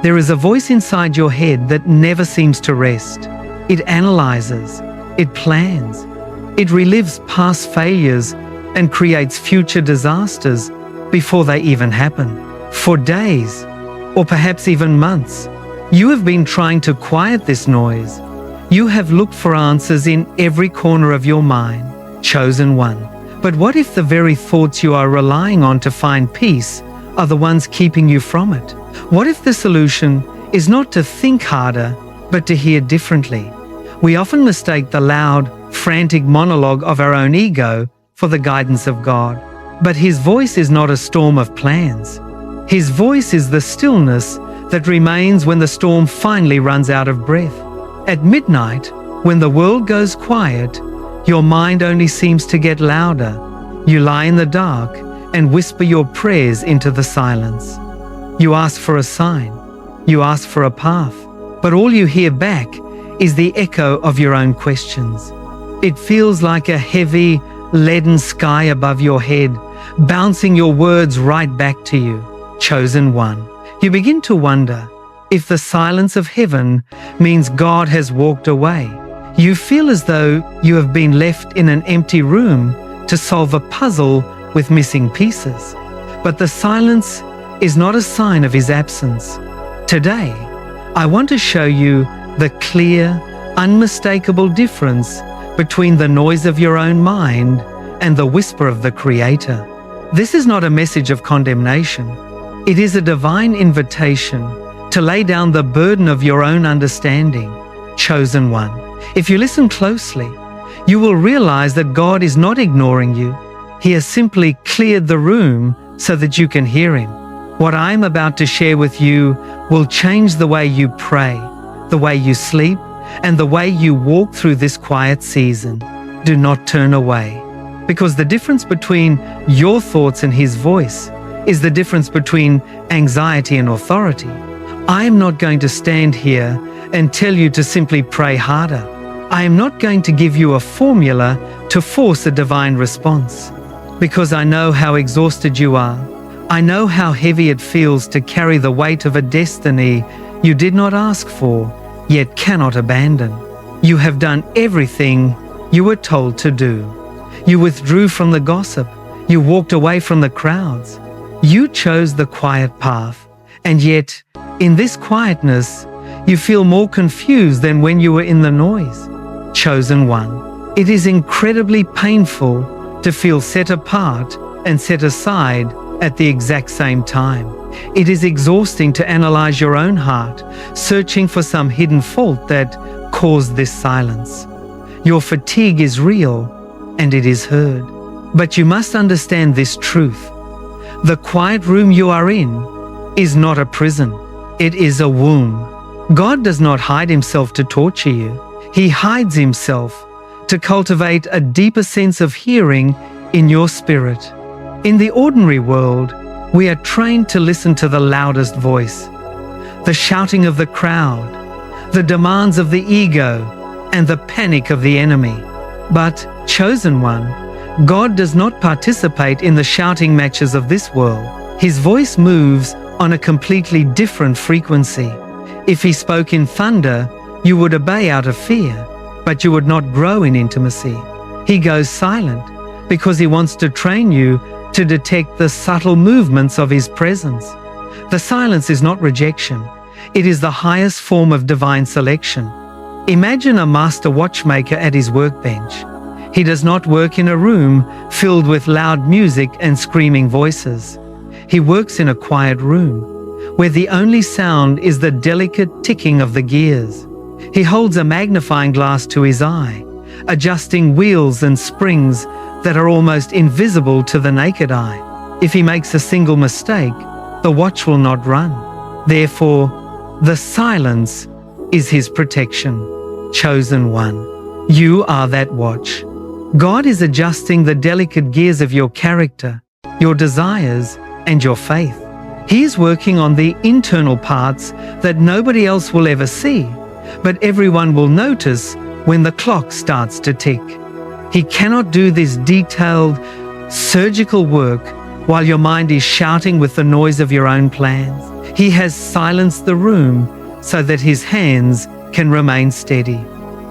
There is a voice inside your head that never seems to rest. It analyzes, it plans, it relives past failures and creates future disasters before they even happen. For days, or perhaps even months, you have been trying to quiet this noise. You have looked for answers in every corner of your mind, chosen one. But what if the very thoughts you are relying on to find peace are the ones keeping you from it? What if the solution is not to think harder, but to hear differently? We often mistake the loud, frantic monologue of our own ego for the guidance of God. But His voice is not a storm of plans. His voice is the stillness that remains when the storm finally runs out of breath. At midnight, when the world goes quiet, your mind only seems to get louder. You lie in the dark and whisper your prayers into the silence. You ask for a sign. You ask for a path. But all you hear back is the echo of your own questions. It feels like a heavy, leaden sky above your head, bouncing your words right back to you. Chosen one. You begin to wonder if the silence of heaven means God has walked away. You feel as though you have been left in an empty room to solve a puzzle with missing pieces. But the silence is not a sign of His absence. Today, I want to show you the clear, unmistakable difference between the noise of your own mind and the whisper of the Creator. This is not a message of condemnation. It is a divine invitation to lay down the burden of your own understanding. Chosen one. If you listen closely, you will realize that God is not ignoring you. He has simply cleared the room so that you can hear Him. What I am about to share with you will change the way you pray, the way you sleep, and the way you walk through this quiet season. Do not turn away, because the difference between your thoughts and His voice is the difference between anxiety and authority. I am not going to stand here and tell you to simply pray harder. I am not going to give you a formula to force a divine response, because I know how exhausted you are. I know how heavy it feels to carry the weight of a destiny you did not ask for, yet cannot abandon. You have done everything you were told to do. You withdrew from the gossip. You walked away from the crowds. You chose the quiet path, and yet, in this quietness, you feel more confused than when you were in the noise. Chosen one. It is incredibly painful to feel set apart and set aside at the exact same time. It is exhausting to analyze your own heart, searching for some hidden fault that caused this silence. Your fatigue is real, and it is heard. But you must understand this truth. The quiet room you are in is not a prison. It is a womb. God does not hide Himself to torture you. He hides Himself to cultivate a deeper sense of hearing in your spirit. In the ordinary world, we are trained to listen to the loudest voice, the shouting of the crowd, the demands of the ego, and the panic of the enemy. But, chosen one, God does not participate in the shouting matches of this world. His voice moves on a completely different frequency. If He spoke in thunder, you would obey out of fear, but you would not grow in intimacy. He goes silent because He wants to train you to detect the subtle movements of His presence. The silence is not rejection. It is the highest form of divine selection. Imagine a master watchmaker at his workbench. He does not work in a room filled with loud music and screaming voices. He works in a quiet room, where the only sound is the delicate ticking of the gears. He holds a magnifying glass to his eye, adjusting wheels and springs that are almost invisible to the naked eye. If he makes a single mistake, the watch will not run. Therefore, the silence is his protection. Chosen one, you are that watch. God is adjusting the delicate gears of your character, your desires, and your faith. He is working on the internal parts that nobody else will ever see, but everyone will notice when the clock starts to tick. He cannot do this detailed, surgical work while your mind is shouting with the noise of your own plans. He has silenced the room so that his hands can remain steady.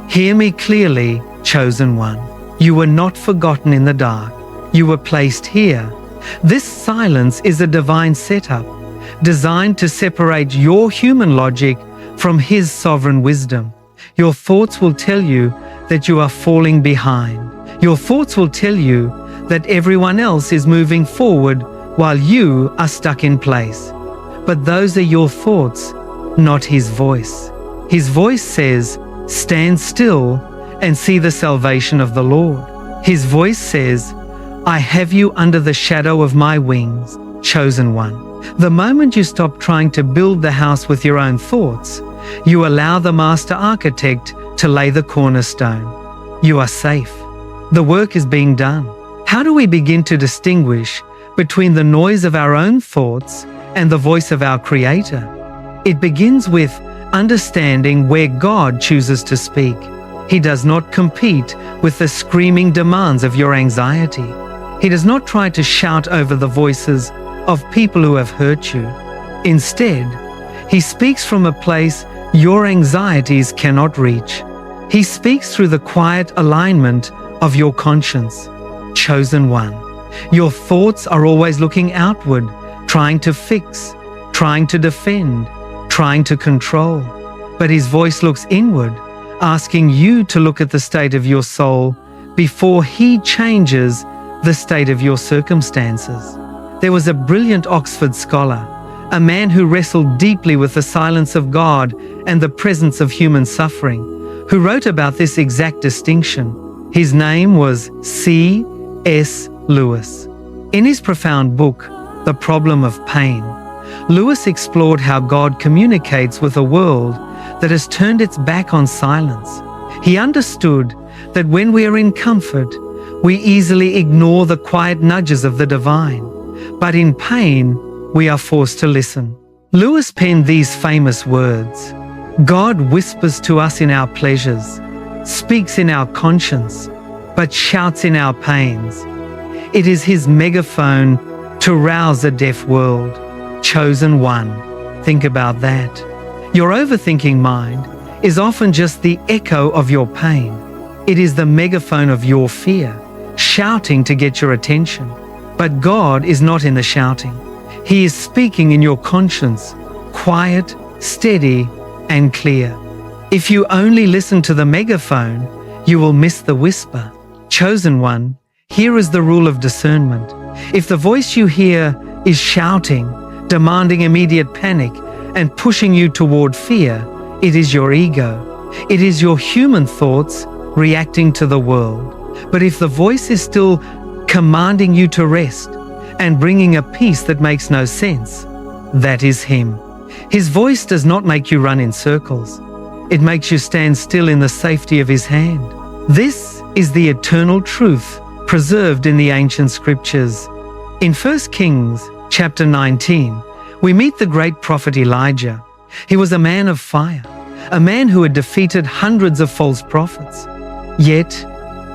Hear me clearly, chosen one. You were not forgotten in the dark. You were placed here. This silence is a divine setup, designed to separate your human logic from his sovereign wisdom. Your thoughts will tell you that you are falling behind. Your thoughts will tell you that everyone else is moving forward while you are stuck in place. But those are your thoughts, not his voice. His voice says, "Stand still and see the salvation of the Lord." His voice says, "I have you under the shadow of my wings, chosen one." The moment you stop trying to build the house with your own thoughts, you allow the master architect to lay the cornerstone. You are safe. The work is being done. How do we begin to distinguish between the noise of our own thoughts and the voice of our Creator? It begins with understanding where God chooses to speak. He does not compete with the screaming demands of your anxiety. He does not try to shout over the voices of people who have hurt you. Instead, he speaks from a place your anxieties cannot reach. He speaks through the quiet alignment of your conscience. Chosen one, your thoughts are always looking outward, trying to fix, trying to defend, trying to control. But his voice looks inward, asking you to look at the state of your soul before he changes the state of your circumstances. There was a brilliant Oxford scholar, a man who wrestled deeply with the silence of God and the presence of human suffering, who wrote about this exact distinction. His name was C.S. Lewis. In his profound book, The Problem of Pain, Lewis explored how God communicates with a world that has turned its back on silence. He understood that when we are in comfort, we easily ignore the quiet nudges of the divine, but in pain, we are forced to listen. Lewis penned these famous words: "God whispers to us in our pleasures, speaks in our conscience, but shouts in our pains. It is his megaphone to rouse a deaf world." Chosen one. Think about that. Your overthinking mind is often just the echo of your pain. It is the megaphone of your fear, shouting to get your attention. But God is not in the shouting. He is speaking in your conscience, quiet, steady, and clear. If you only listen to the megaphone, you will miss the whisper. Chosen one, here is the rule of discernment. If the voice you hear is shouting, demanding immediate panic, and pushing you toward fear, it is your ego. It is your human thoughts reacting to the world. But if the voice is still commanding you to rest and bringing a peace that makes no sense, that is him. His voice does not make you run in circles. It makes you stand still in the safety of his hand. This is the eternal truth preserved in the ancient scriptures. In 1 Kings chapter 19, we meet the great prophet Elijah. He was a man of fire, a man who had defeated hundreds of false prophets. Yet,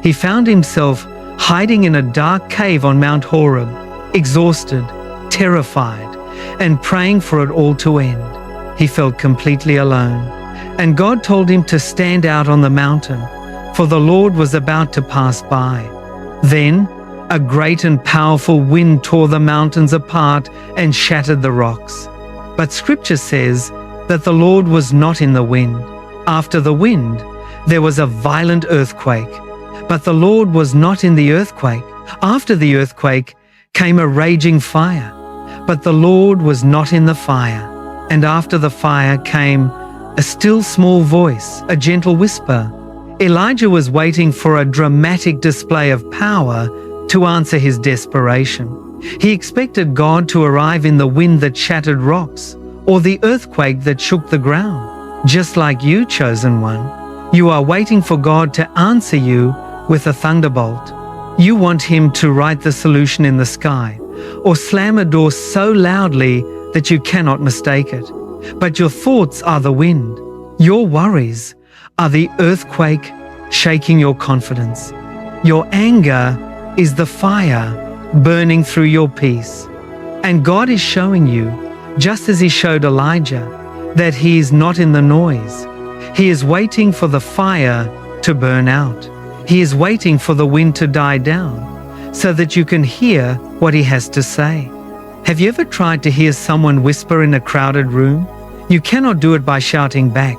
he found himself hiding in a dark cave on Mount Horeb, exhausted, terrified, and praying for it all to end. He felt completely alone, and God told him to stand out on the mountain, for the Lord was about to pass by. Then, a great and powerful wind tore the mountains apart and shattered the rocks. But Scripture says that the Lord was not in the wind. After the wind, there was a violent earthquake. But the Lord was not in the earthquake. After the earthquake came a raging fire. But the Lord was not in the fire. And after the fire came a still small voice, a gentle whisper. Elijah was waiting for a dramatic display of power to answer his desperation. He expected God to arrive in the wind that shattered rocks, or the earthquake that shook the ground. Just like you, chosen one, you are waiting for God to answer you with a thunderbolt. You want him to write the solution in the sky, or slam a door so loudly that you cannot mistake it. But your thoughts are the wind. Your worries are the earthquake shaking your confidence. Your anger is the fire burning through your peace. And God is showing you just as he showed Elijah that he is not in the noise. He is waiting for the fire to burn out. He is waiting for the wind to die down so that you can hear what he has to say. Have you ever tried to hear someone whisper in a crowded room? You cannot do it by shouting back.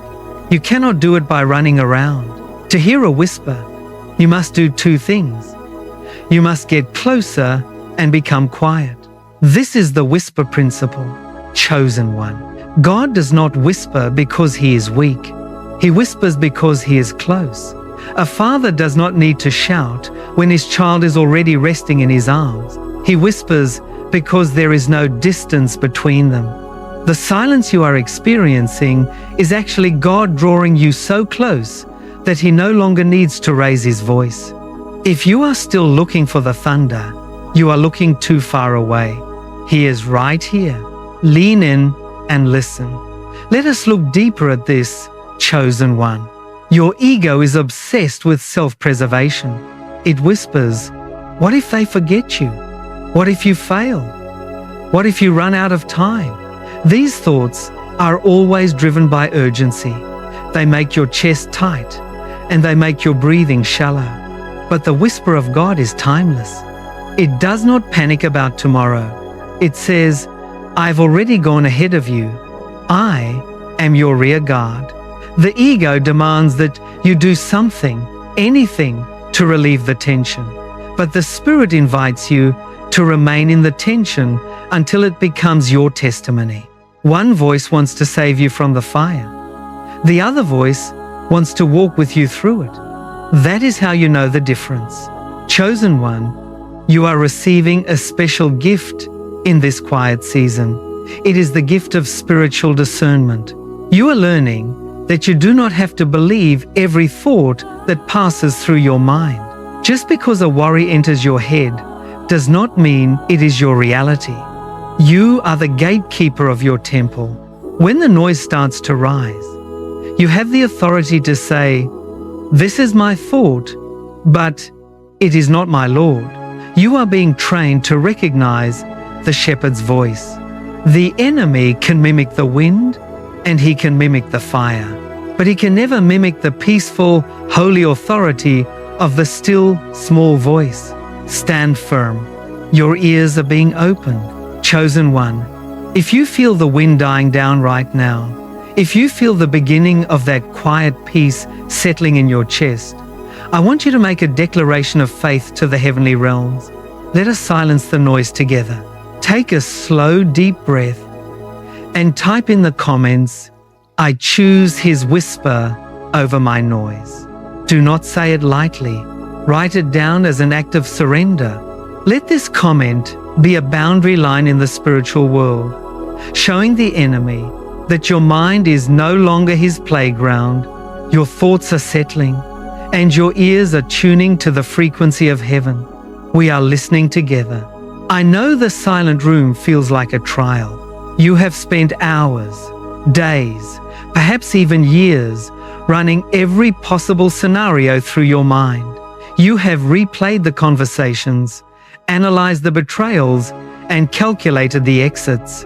You cannot do it by running around. To hear a whisper, you must do two things. You must get closer and become quiet. This is the whisper principle. Chosen one. God does not whisper because he is weak. He whispers because he is close. A father does not need to shout when his child is already resting in his arms. He whispers because there is no distance between them. The silence you are experiencing is actually God drawing you so close that he no longer needs to raise his voice. If you are still looking for the thunder, you are looking too far away. He is right here. Lean in and listen. Let us look deeper at this, chosen one. Your ego is obsessed with self-preservation. It whispers, what if they forget you? What if you fail? What if you run out of time? These thoughts are always driven by urgency. They make your chest tight and they make your breathing shallow. But the whisper of God is timeless. It does not panic about tomorrow. It says, I've already gone ahead of you. I am your rear guard. The ego demands that you do something, anything, to relieve the tension. But the Spirit invites you to remain in the tension until it becomes your testimony. One voice wants to save you from the fire. The other voice wants to walk with you through it. That is how you know the difference. Chosen one, you are receiving a special gift in this quiet season. It is the gift of spiritual discernment. You are learning that you do not have to believe every thought that passes through your mind. Just because a worry enters your head does not mean it is your reality. You are the gatekeeper of your temple. When the noise starts to rise, you have the authority to say, this is my thought, but it is not my Lord. You are being trained to recognize the shepherd's voice. The enemy can mimic the wind and he can mimic the fire, but he can never mimic the peaceful, holy authority of the still, small voice. Stand firm. Your ears are being opened. Chosen one, if you feel the wind dying down right now, if you feel the beginning of that quiet peace settling in your chest, I want you to make a declaration of faith to the heavenly realms. Let us silence the noise together. Take a slow, deep breath and type in the comments, I choose his whisper over my noise. Do not say it lightly. Write it down as an act of surrender. Let this comment be a boundary line in the spiritual world, showing the enemy that your mind is no longer his playground, your thoughts are settling, and your ears are tuning to the frequency of heaven. We are listening together. I know the silent room feels like a trial. You have spent hours, days, perhaps even years, running every possible scenario through your mind. You have replayed the conversations, analyzed the betrayals, and calculated the exits.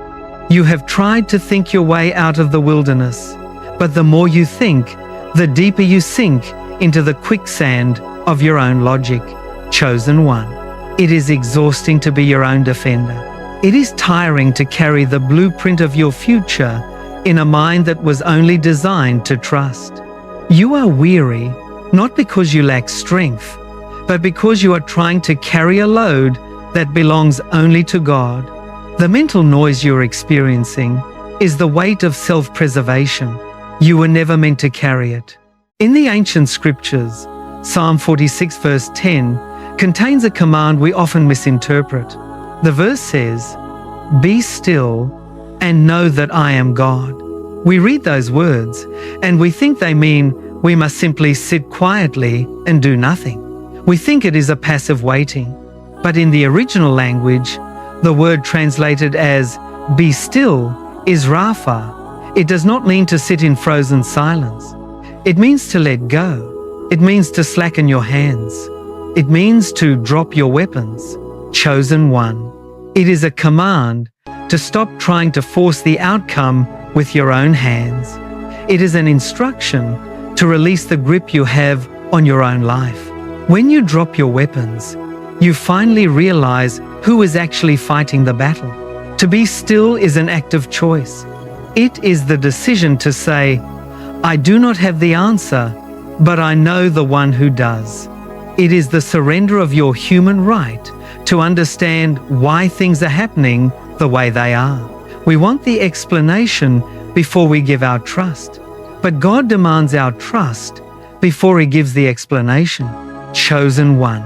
You have tried to think your way out of the wilderness, but the more you think, the deeper you sink into the quicksand of your own logic. Chosen one, it is exhausting to be your own defender. It is tiring to carry the blueprint of your future in a mind that was only designed to trust. You are weary, not because you lack strength, but because you are trying to carry a load that belongs only to God. The mental noise you're experiencing is the weight of self-preservation. You were never meant to carry it. In the ancient scriptures, Psalm 46 verse 10 contains a command we often misinterpret. The verse says, "Be still and know that I am God." We read those words and we think they mean we must simply sit quietly and do nothing. We think it is a passive waiting, but in the original language, the word translated as "be still" is Rapha. It does not mean to sit in frozen silence. It means to let go. It means to slacken your hands. It means to drop your weapons. Chosen one. It is a command to stop trying to force the outcome with your own hands. It is an instruction to release the grip you have on your own life. When you drop your weapons, you finally realize who is actually fighting the battle. To be still is an act of choice. It is the decision to say, I do not have the answer, but I know the one who does. It is the surrender of your human right to understand why things are happening the way they are. We want the explanation before we give our trust, but God demands our trust before He gives the explanation. Chosen one.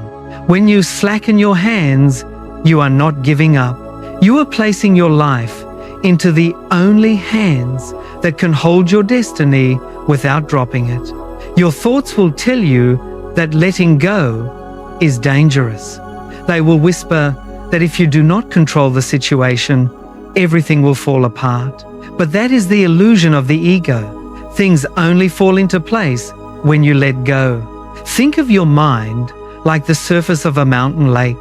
When you slacken your hands, you are not giving up. You are placing your life into the only hands that can hold your destiny without dropping it. Your thoughts will tell you that letting go is dangerous. They will whisper that if you do not control the situation, everything will fall apart. But that is the illusion of the ego. Things only fall into place when you let go. Think of your mind like the surface of a mountain lake.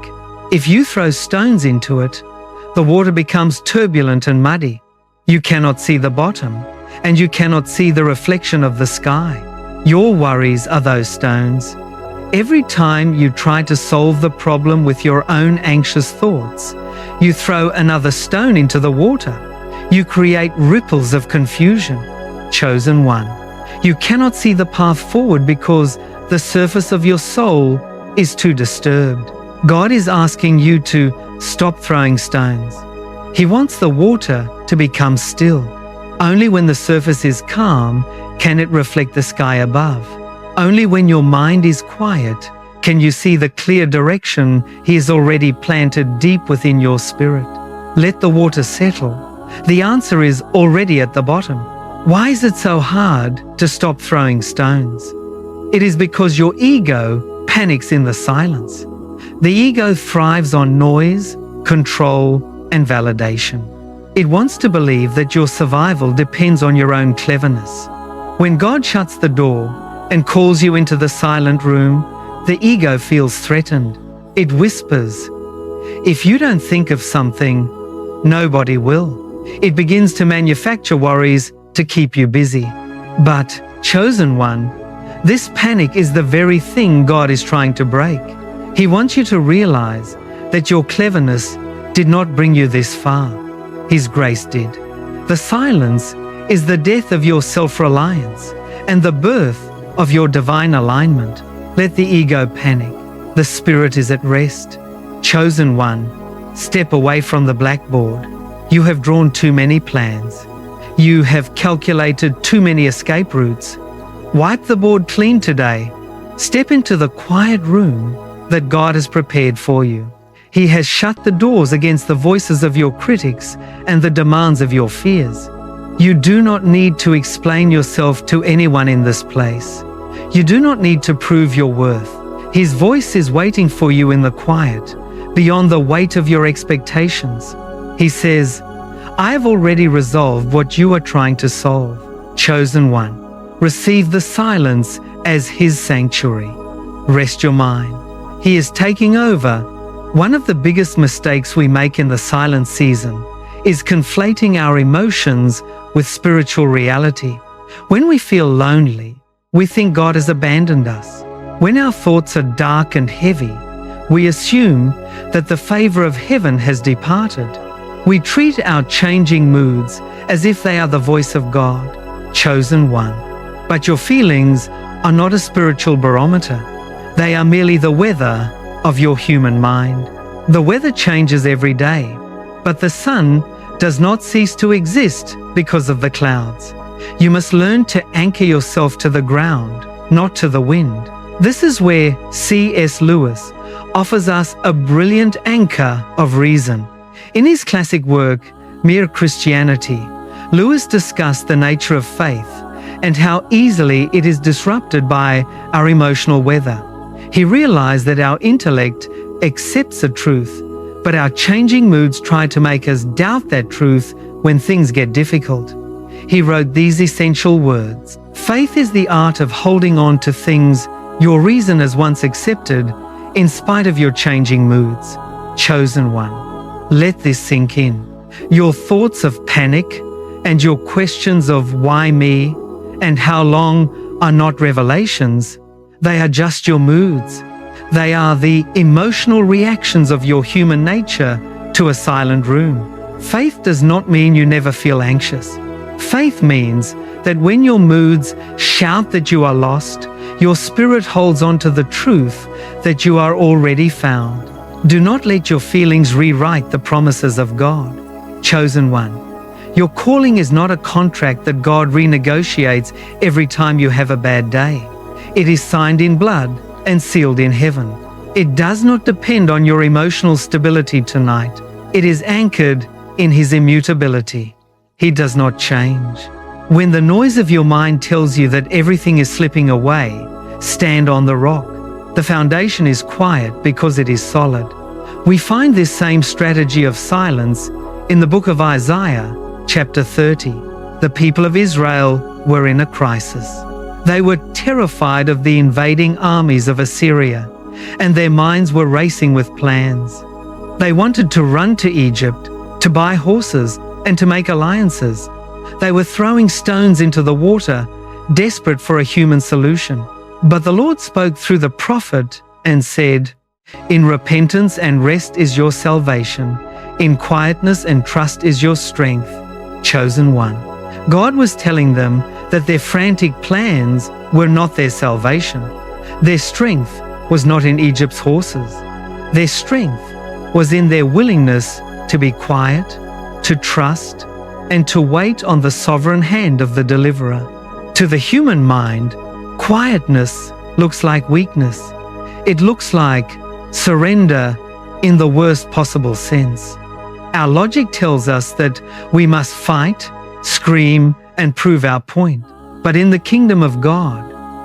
If you throw stones into it, the water becomes turbulent and muddy. You cannot see the bottom, and you cannot see the reflection of the sky. Your worries are those stones. Every time you try to solve the problem with your own anxious thoughts, you throw another stone into the water. You create ripples of confusion. Chosen one. You cannot see the path forward because the surface of your soul is too disturbed. God is asking you to stop throwing stones. He wants the water to become still. Only when the surface is calm can it reflect the sky above. Only when your mind is quiet can you see the clear direction He has already planted deep within your spirit. Let the water settle. The answer is already at the bottom. Why is it so hard to stop throwing stones? It is because your ego panics in the silence. The ego thrives on noise, control, and validation. It wants to believe that your survival depends on your own cleverness. When God shuts the door and calls you into the silent room, the ego feels threatened. It whispers, if you don't think of something, nobody will. It begins to manufacture worries to keep you busy. But, chosen one, this panic is the very thing God is trying to break. He wants you to realize that your cleverness did not bring you this far. His grace did. The silence is the death of your self-reliance and the birth of your divine alignment. Let the ego panic. The spirit is at rest. Chosen one, step away from the blackboard. You have drawn too many plans. You have calculated too many escape routes. Wipe the board clean today. Step into the quiet room that God has prepared for you. He has shut the doors against the voices of your critics and the demands of your fears. You do not need to explain yourself to anyone in this place. You do not need to prove your worth. His voice is waiting for you in the quiet, beyond the weight of your expectations. He says, I have already resolved what you are trying to solve. Chosen one, receive the silence as His sanctuary. Rest your mind. He is taking over. One of the biggest mistakes we make in the silent season is conflating our emotions with spiritual reality. When we feel lonely, we think God has abandoned us. When our thoughts are dark and heavy, we assume that the favor of heaven has departed. We treat our changing moods as if they are the voice of God, chosen one. But your feelings are not a spiritual barometer. They are merely the weather of your human mind. The weather changes every day, but the sun does not cease to exist because of the clouds. You must learn to anchor yourself to the ground, not to the wind. This is where C.S. Lewis offers us a brilliant anchor of reason. In his classic work, Mere Christianity, Lewis discussed the nature of faith and how easily it is disrupted by our emotional weather. He realized that our intellect accepts the truth, but our changing moods try to make us doubt that truth when things get difficult. He wrote these essential words: faith is the art of holding on to things your reason has once accepted in spite of your changing moods. Chosen one, let this sink in. Your thoughts of panic and your questions of why me and how long are not revelations. They are just your moods. They are the emotional reactions of your human nature to a silent room. Faith does not mean you never feel anxious. Faith means that when your moods shout that you are lost, your spirit holds on to the truth that you are already found. Do not let your feelings rewrite the promises of God. Chosen one. Your calling is not a contract that God renegotiates every time you have a bad day. It is signed in blood and sealed in heaven. It does not depend on your emotional stability tonight. It is anchored in His immutability. He does not change. When the noise of your mind tells you that everything is slipping away, stand on the rock. The foundation is quiet because it is solid. We find this same strategy of silence in the book of Isaiah, chapter 30. The people of Israel were in a crisis. They were terrified of the invading armies of Assyria, and their minds were racing with plans. They wanted to run to Egypt, to buy horses, and to make alliances. They were throwing stones into the water, desperate for a human solution. But the Lord spoke through the prophet and said, "In repentance and rest is your salvation. In quietness and trust is your strength." Chosen one. God was telling them that their frantic plans were not their salvation. Their strength was not in Egypt's horses. Their strength was in their willingness to be quiet, to trust, and to wait on the sovereign hand of the deliverer. To the human mind, quietness looks like weakness. It looks like surrender in the worst possible sense. Our logic tells us that we must fight, scream, and prove our point. But in the kingdom of God,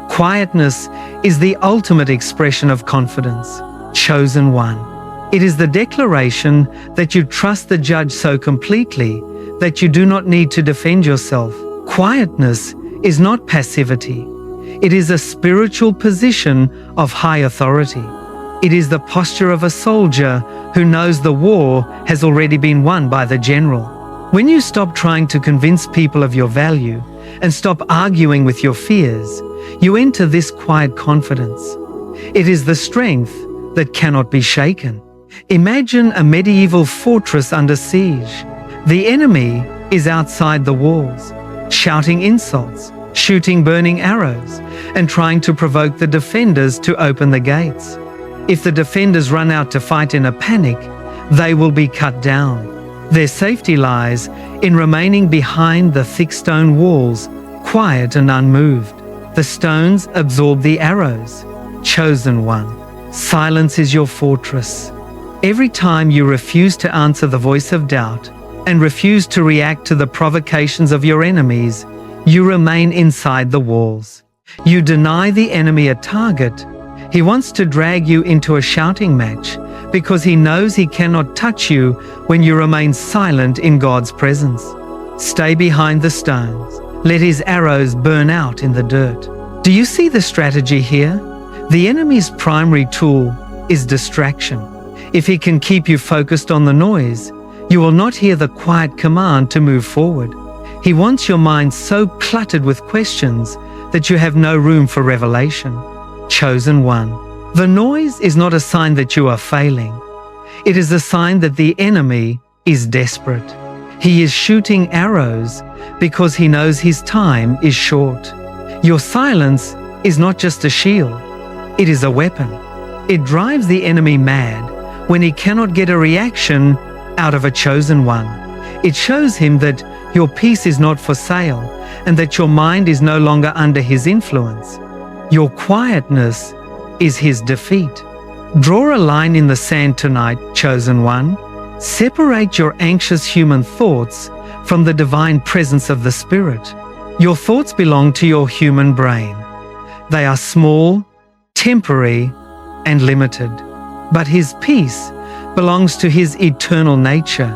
quietness is the ultimate expression of confidence. Chosen one. It is the declaration that you trust the judge so completely that you do not need to defend yourself. Quietness is not passivity. It is a spiritual position of high authority. It is the posture of a soldier who knows the war has already been won by the general. When you stop trying to convince people of your value and stop arguing with your fears, you enter this quiet confidence. It is the strength that cannot be shaken. Imagine a medieval fortress under siege. The enemy is outside the walls, shouting insults, shooting burning arrows, and trying to provoke the defenders to open the gates. If the defenders run out to fight in a panic, they will be cut down. Their safety lies in remaining behind the thick stone walls, quiet and unmoved. The stones absorb the arrows. Chosen one. Silence is your fortress. Every time you refuse to answer the voice of doubt and refuse to react to the provocations of your enemies, you remain inside the walls. You deny the enemy a target. He wants to drag you into a shouting match because he knows he cannot touch you when you remain silent in God's presence. Stay behind the stones. Let his arrows burn out in the dirt. Do you see the strategy here? The enemy's primary tool is distraction. If he can keep you focused on the noise, you will not hear the quiet command to move forward. He wants your mind so cluttered with questions that you have no room for revelation. Chosen one. The noise is not a sign that you are failing. It is a sign that the enemy is desperate. He is shooting arrows because he knows his time is short. Your silence is not just a shield. It is a weapon. It drives the enemy mad when he cannot get a reaction out of a chosen one. It shows him that your peace is not for sale and that your mind is no longer under his influence. Your quietness is his defeat. Draw a line in the sand tonight, chosen one. Separate your anxious human thoughts from the divine presence of the Spirit. Your thoughts belong to your human brain. They are small, temporary, and limited. But his peace belongs to his eternal nature.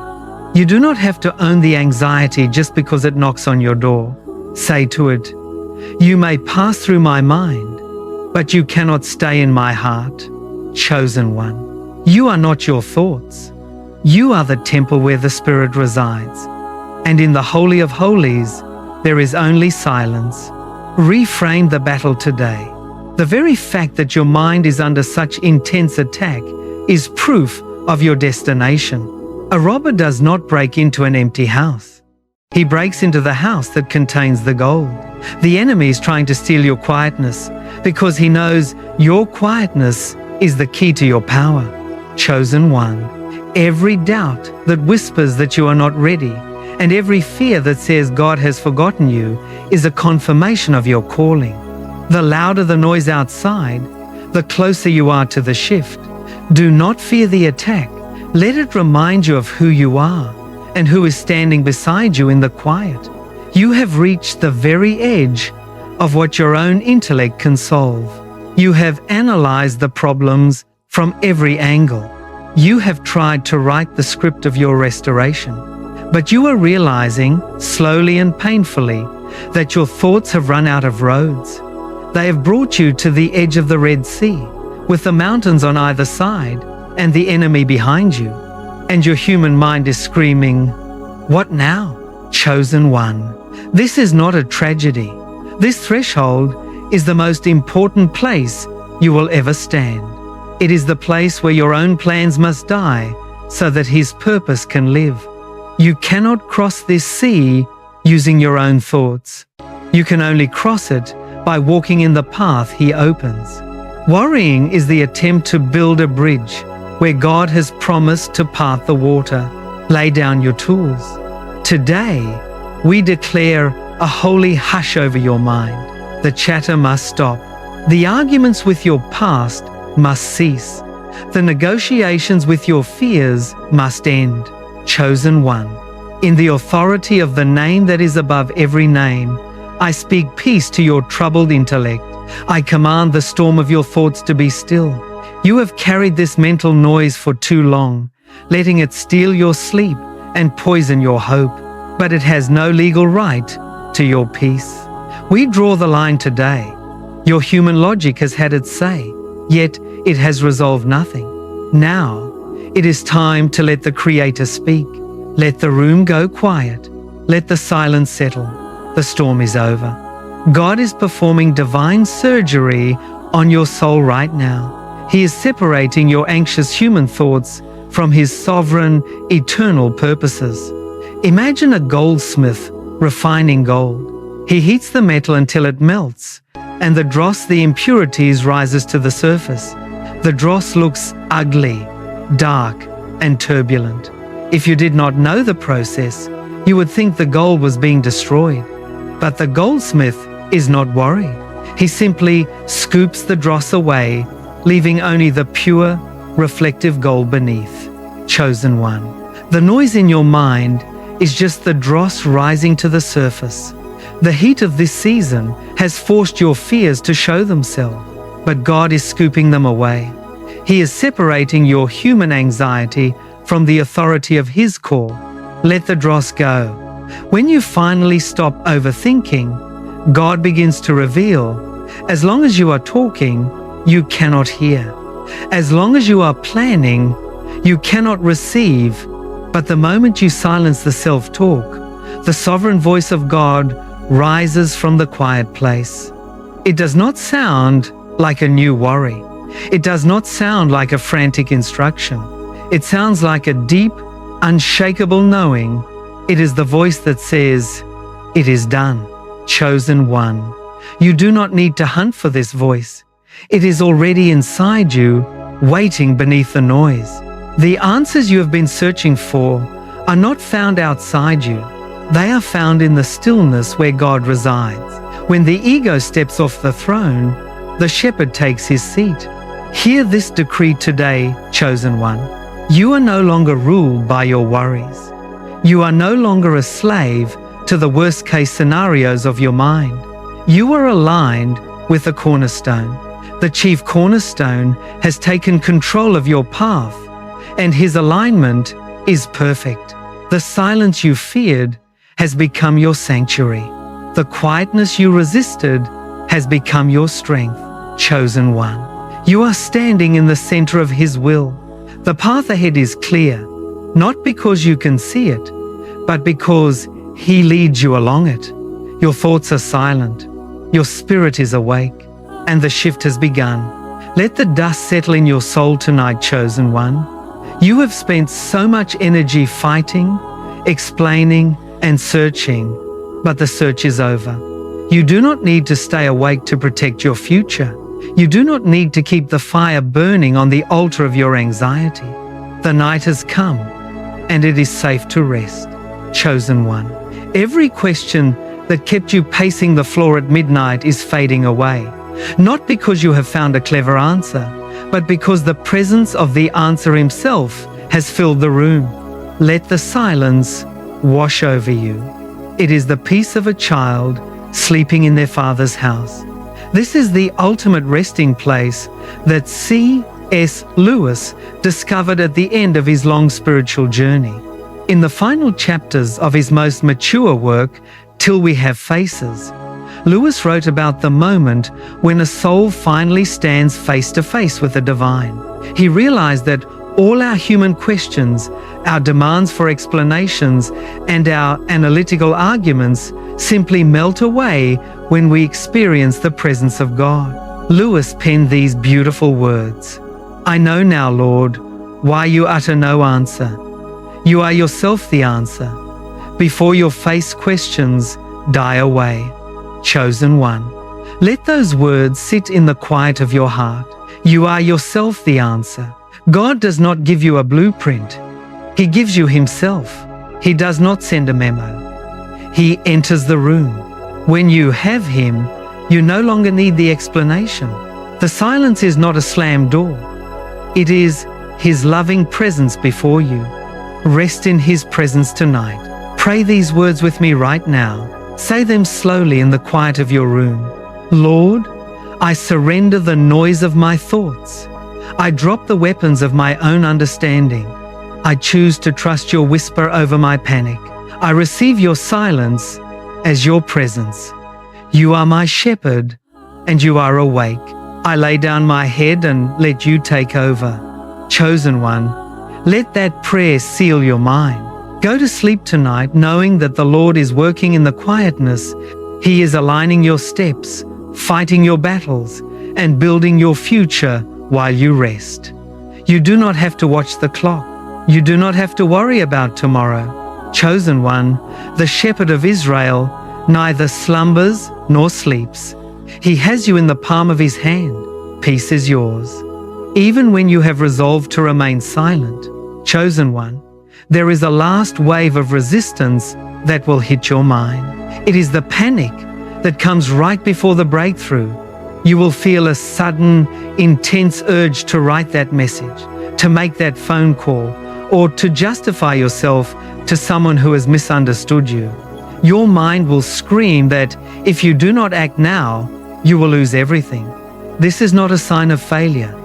You do not have to own the anxiety just because it knocks on your door. Say to it, "You may pass through my mind, but you cannot stay in my heart." Chosen one. You are not your thoughts. You are the temple where the Spirit resides. And in the Holy of Holies, there is only silence. Reframe the battle today. The very fact that your mind is under such intense attack is proof of your destination. A robber does not break into an empty house. He breaks into the house that contains the gold. The enemy is trying to steal your quietness because he knows your quietness is the key to your power. Chosen one. Every doubt that whispers that you are not ready, and every fear that says God has forgotten you, is a confirmation of your calling. The louder the noise outside, the closer you are to the shift. Do not fear the attack. Let it remind you of who you are and who is standing beside you in the quiet. You have reached the very edge of what your own intellect can solve. You have analyzed the problems from every angle. You have tried to write the script of your restoration, but you are realizing, slowly and painfully, that your thoughts have run out of roads. They have brought you to the edge of the Red Sea, with the mountains on either side and the enemy behind you. And your human mind is screaming, "What now?" Chosen one. This is not a tragedy. This threshold is the most important place you will ever stand. It is the place where your own plans must die so that His purpose can live. You cannot cross this sea using your own thoughts. You can only cross it by walking in the path He opens. Worrying is the attempt to build a bridge where God has promised to part the water. Lay down your tools. Today, we declare a holy hush over your mind. The chatter must stop. The arguments with your past must cease. The negotiations with your fears must end. Chosen one. In the authority of the name that is above every name, I speak peace to your troubled intellect. I command the storm of your thoughts to be still. You have carried this mental noise for too long, letting it steal your sleep and poison your hope, but it has no legal right to your peace. We draw the line today. Your human logic has had its say, yet it has resolved nothing. Now, it is time to let the Creator speak. Let the room go quiet. Let the silence settle. The storm is over. God is performing divine surgery on your soul right now. He is separating your anxious human thoughts from His sovereign, eternal purposes. Imagine a goldsmith refining gold. He heats the metal until it melts, and the dross, the impurities, rises to the surface. The dross looks ugly, dark, and turbulent. If you did not know the process, you would think the gold was being destroyed. But the goldsmith is not worried. He simply scoops the dross away, leaving only the pure, reflective gold beneath. Chosen one. The noise in your mind is just the dross rising to the surface. The heat of this season has forced your fears to show themselves, but God is scooping them away. He is separating your human anxiety from the authority of His call. Let the dross go. When you finally stop overthinking, God begins to reveal. As long as you are talking, you cannot hear. As long as you are planning, you cannot receive. But the moment you silence the self-talk, the sovereign voice of God rises from the quiet place. It does not sound like a new worry. It does not sound like a frantic instruction. It sounds like a deep, unshakable knowing. It is the voice that says, "It is done." Chosen one. You do not need to hunt for this voice. It is already inside you, waiting beneath the noise. The answers you have been searching for are not found outside you. They are found in the stillness where God resides. When the ego steps off the throne, the shepherd takes his seat. Hear this decree today, chosen one. You are no longer ruled by your worries. You are no longer a slave to the worst-case scenarios of your mind. You are aligned with the cornerstone. The chief cornerstone has taken control of your path, and His alignment is perfect. The silence you feared has become your sanctuary. The quietness you resisted has become your strength. Chosen one. You are standing in the center of His will. The path ahead is clear. not because you can see it, but because He leads you along it. Your thoughts are silent, your spirit is awake, and the shift has begun. Let the dust settle in your soul tonight, chosen one. You have spent so much energy fighting, explaining, and searching, but the search is over. You do not need to stay awake to protect your future. You do not need to keep the fire burning on the altar of your anxiety. The night has come, and it is safe to rest, chosen one. Every question that kept you pacing the floor at midnight is fading away, not because you have found a clever answer, but because the presence of the answer Himself has filled the room. Let the silence wash over you. It is the peace of a child sleeping in their father's house. This is the ultimate resting place that C.S. Lewis discovered at the end of his long spiritual journey. In the final chapters of his most mature work, Till We Have Faces, Lewis wrote about the moment when a soul finally stands face to face with the divine. He realized that all our human questions, our demands for explanations, and our analytical arguments simply melt away when we experience the presence of God. Lewis penned these beautiful words: "I know now, Lord, why you utter no answer. You are yourself the answer. Before your face questions die away." Chosen one, let those words sit in the quiet of your heart. You are yourself the answer. God does not give you a blueprint. He gives you Himself. He does not send a memo. He enters the room. When you have Him, you no longer need the explanation. The silence is not a slammed door. It is His loving presence before you. Rest in His presence tonight. Pray these words with me right now. Say them slowly in the quiet of your room. Lord, I surrender the noise of my thoughts. I drop the weapons of my own understanding. I choose to trust your whisper over my panic. I receive your silence as your presence. You are my shepherd, and you are awake. I lay down my head and let you take over. Chosen one, let that prayer seal your mind. Go to sleep tonight knowing that the Lord is working in the quietness. He is aligning your steps, fighting your battles, and building your future while you rest. You do not have to watch the clock. You do not have to worry about tomorrow. Chosen one, the shepherd of Israel neither slumbers nor sleeps. He has you in the palm of His hand. Peace is yours. Even when you have resolved to remain silent, chosen one, there is a last wave of resistance that will hit your mind. It is the panic that comes right before the breakthrough. You will feel a sudden, intense urge to write that message, to make that phone call, or to justify yourself to someone who has misunderstood you. Your mind will scream that if you do not act now, you will lose everything. This is not a sign of failure.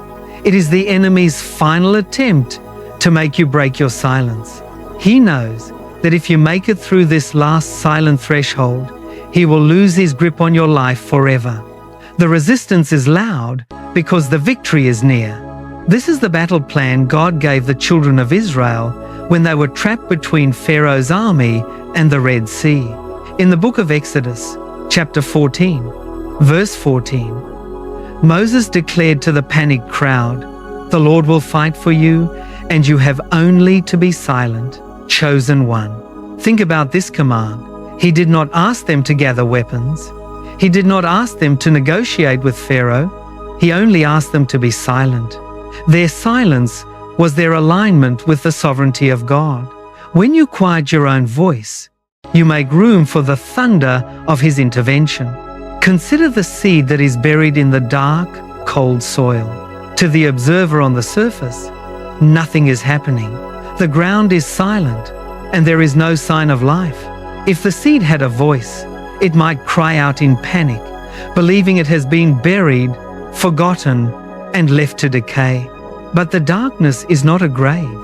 It is the enemy's final attempt to make you break your silence. He knows that if you make it through this last silent threshold, he will lose his grip on your life forever. The resistance is loud because the victory is near. This is the battle plan God gave the children of Israel when they were trapped between Pharaoh's army and the Red Sea. In the book of Exodus, chapter 14, verse 14, Moses declared to the panicked crowd, "The Lord will fight for you, and you have only to be silent." Chosen one. Think about this command. He did not ask them to gather weapons. He did not ask them to negotiate with Pharaoh. He only asked them to be silent. Their silence was their alignment with the sovereignty of God. When you quiet your own voice, you make room for the thunder of His intervention. Consider the seed that is buried in the dark, cold soil. To the observer on the surface, nothing is happening. The ground is silent, and there is no sign of life. If the seed had a voice, it might cry out in panic, believing it has been buried, forgotten, and left to decay. But the darkness is not a grave.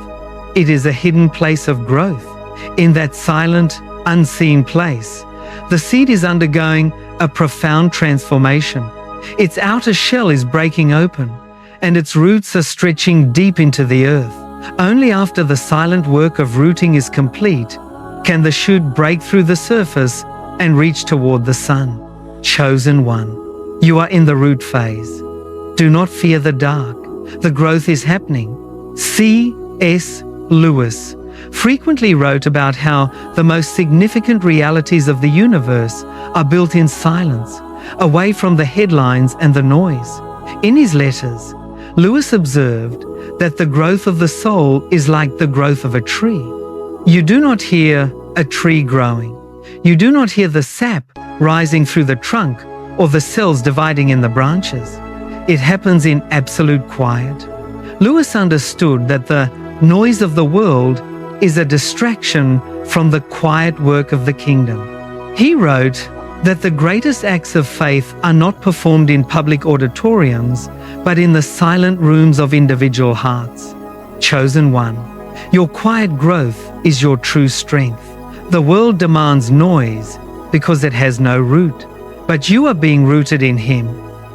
It is a hidden place of growth. In that silent, unseen place, the seed is undergoing a profound transformation. Its outer shell is breaking open, and its roots are stretching deep into the earth. Only after the silent work of rooting is complete can the shoot break through the surface and reach toward the sun. Chosen one, you are in the root phase. Do not fear the dark. The growth is happening. C.S. Lewis frequently wrote about how the most significant realities of the universe are built in silence, away from the headlines and the noise. In his letters, Lewis observed that the growth of the soul is like the growth of a tree. You do not hear a tree growing. You do not hear the sap rising through the trunk or the cells dividing in the branches. It happens in absolute quiet. Lewis understood that the noise of the world is a distraction from the quiet work of the kingdom. He wrote that the greatest acts of faith are not performed in public auditoriums, but in the silent rooms of individual hearts. Chosen one, your quiet growth is your true strength. The world demands noise because it has no root, but you are being rooted in Him.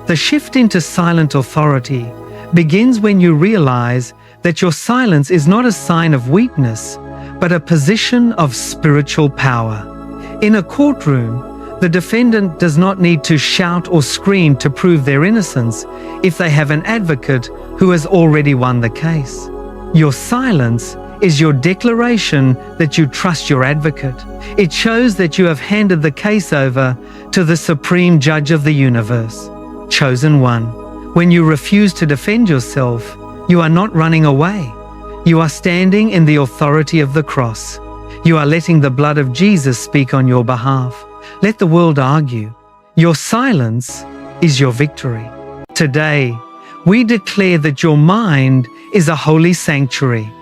The shift into silent authority begins when you realize that your silence is not a sign of weakness, but a position of spiritual power. In a courtroom, the defendant does not need to shout or scream to prove their innocence if they have an advocate who has already won the case. Your silence is your declaration that you trust your advocate. It shows that you have handed the case over to the supreme judge of the universe. Chosen one, when you refuse to defend yourself, you are not running away. You are standing in the authority of the cross. You are letting the blood of Jesus speak on your behalf. Let the world argue. Your silence is your victory. Today, we declare that your mind is a holy sanctuary.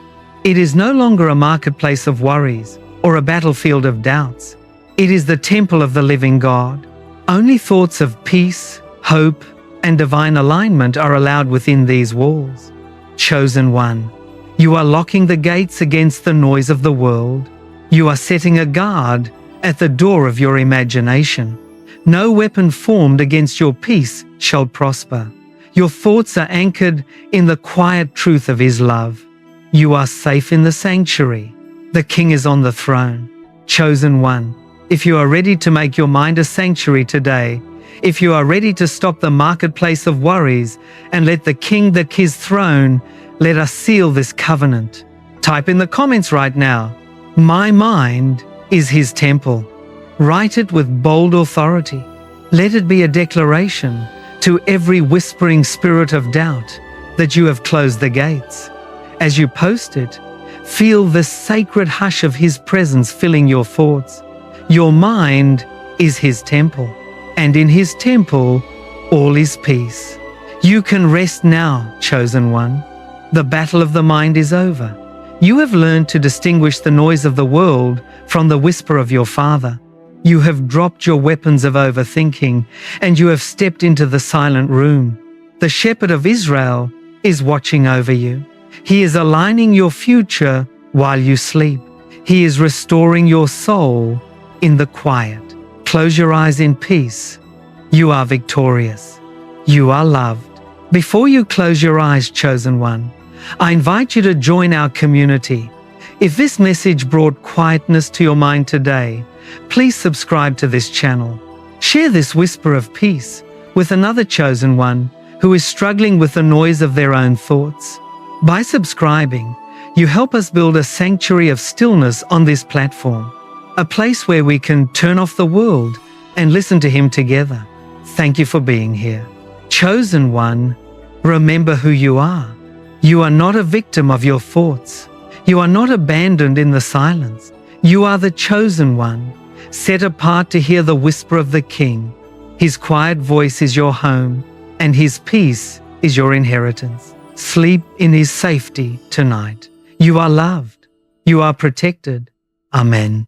It is no longer a marketplace of worries or a battlefield of doubts. It is the temple of the living God. Only thoughts of peace, hope, and divine alignment are allowed within these walls. Chosen one, you are locking the gates against the noise of the world. You are setting a guard at the door of your imagination. No weapon formed against your peace shall prosper. Your thoughts are anchored in the quiet truth of His love. You are safe in the sanctuary. The King is on the throne. Chosen one, if you are ready to make your mind a sanctuary today, if you are ready to stop the marketplace of worries and let the King that His throne, let us seal this covenant. Type in the comments right now, my mind is His temple. Write it with bold authority. Let it be a declaration to every whispering spirit of doubt that you have closed the gates. As you post it, feel the sacred hush of His presence filling your thoughts. Your mind is His temple, and in His temple, all is peace. You can rest now, chosen one. The battle of the mind is over. You have learned to distinguish the noise of the world from the whisper of your Father. You have dropped your weapons of overthinking, and you have stepped into the silent room. The Shepherd of Israel is watching over you. He is aligning your future while you sleep. He is restoring your soul in the quiet. Close your eyes in peace. You are victorious. You are loved. Before you close your eyes, chosen one, I invite you to join our community. If this message brought quietness to your mind today, please subscribe to this channel. Share this whisper of peace with another chosen one who is struggling with the noise of their own thoughts. By subscribing, you help us build a sanctuary of stillness on this platform, a place where we can turn off the world and listen to Him together. Thank you for being here. Chosen one, remember who you are. You are not a victim of your thoughts. You are not abandoned in the silence. You are the chosen one, set apart to hear the whisper of the King. His quiet voice is your home, and His peace is your inheritance. Sleep in His safety tonight. You are loved. You are protected. Amen.